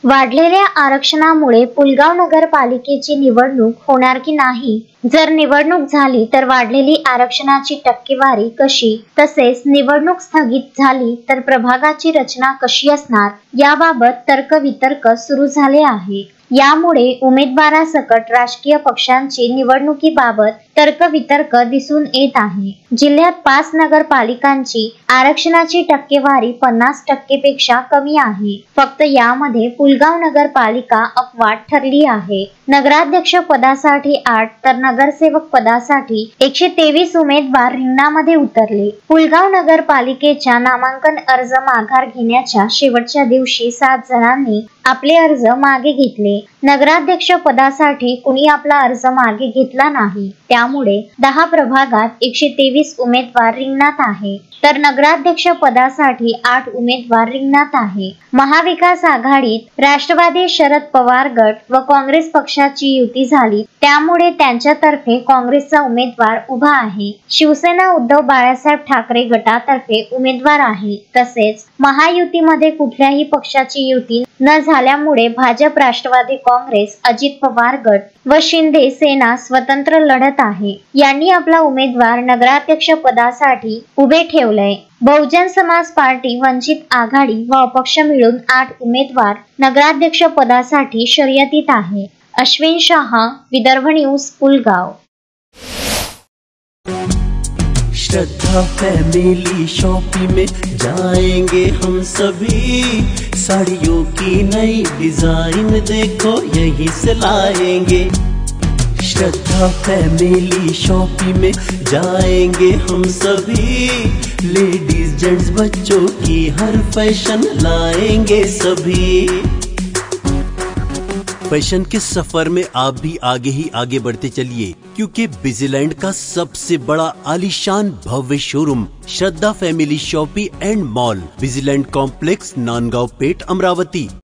वाढलेल्या आरक्षणामुळे पुलगाव नगरपालिकेची निवडणूक होणार की नाही? जर निवडणूक झाली तर वाढलेली आरक्षणाची टक्केवारी कशी, तसेच निवडणूक स्थगित झाली तर प्रभागाची रचना कशी असणार, याबाबत तर्कवितर्क सुरू झाले आहे। यामुळे उमेदवारासकट राजकीय पक्षांची निवडणुकीबाबत तर्कवितर्क दिसून येत आहे। जिल्ह्यात 5 नगरपालिकांची आरक्षणाची टक्केवारी 50% पेक्षा कमी आहे। फक्त यामध्ये पुलगाव नगरपालिका अपवाद ठरली आहे। नगराध्यक्ष पदासाठी 8 तर नगरसेवक पदासाठी 123 उमेदवार रिंगणामध्ये उतरले। पुलगाव नगरपालिकेच्या नामांकन अर्ज माघार घेण्याच्या शेवटच्या दिवशी 7 जणांनी आपले अर्ज मागे घेतले। नगराध्यक्ष पदासाठी कुणी आपला अर्ज मागे घेतला नाही, त्यामुळे 10 प्रभागात 123 उमेदवार रिंगणात आहे, तर नगराध्यक्ष पदासाठी 8 उमेदवार रिंगणात आहे। महाविकास आघाडीत राष्ट्रवादी शरद पवार गट व काँग्रेस पक्षाची युती झाली, त्यामुळे त्यांच्यातर्फे काँग्रेसचा उमेदवार उभा आहे। शिवसेना उद्धव बाळासाहेब ठाकरे गटातर्फे उमेदवार आहे। तसेच महायुतीमध्ये कुठल्याही पक्षाची युती न झाल्यामुळे भाजप, राष्ट्रवादी काँग्रेस, अजित पवार गट व शिंदे सेना स्वतंत्र लढत आहे। यांनी आपला उमेदवार नगराध्यक्ष पदासाठी उभे ठेवलंय। बहुजन समाज पार्टी, वंचित आघाडी व अपक्ष मिळून 8 उमेदवार नगराध्यक्ष पदासाठी शर्यतीत आहे। अश्विन शहा, विदर्भ न्यूज, पुलगाव। श्रद्धा फैमिली शॉपिंग में जाएंगे हम सभी, साड़ियों की नई डिजाइन देखो यहीं से लाएंगे। श्रद्धा फैमिली शॉपिंग में जाएंगे हम सभी, लेडीज जेंट्स बच्चों की हर फैशन लाएंगे सभी। फैशन के सफर में आप भी आगे ही आगे बढ़ते चलिए, क्योंकि बिजीलैंड का सबसे बड़ा आलीशान भव्य showroom Shraddha family shopping and mall, Busyland complex, Nandgaon Peth, Amravati.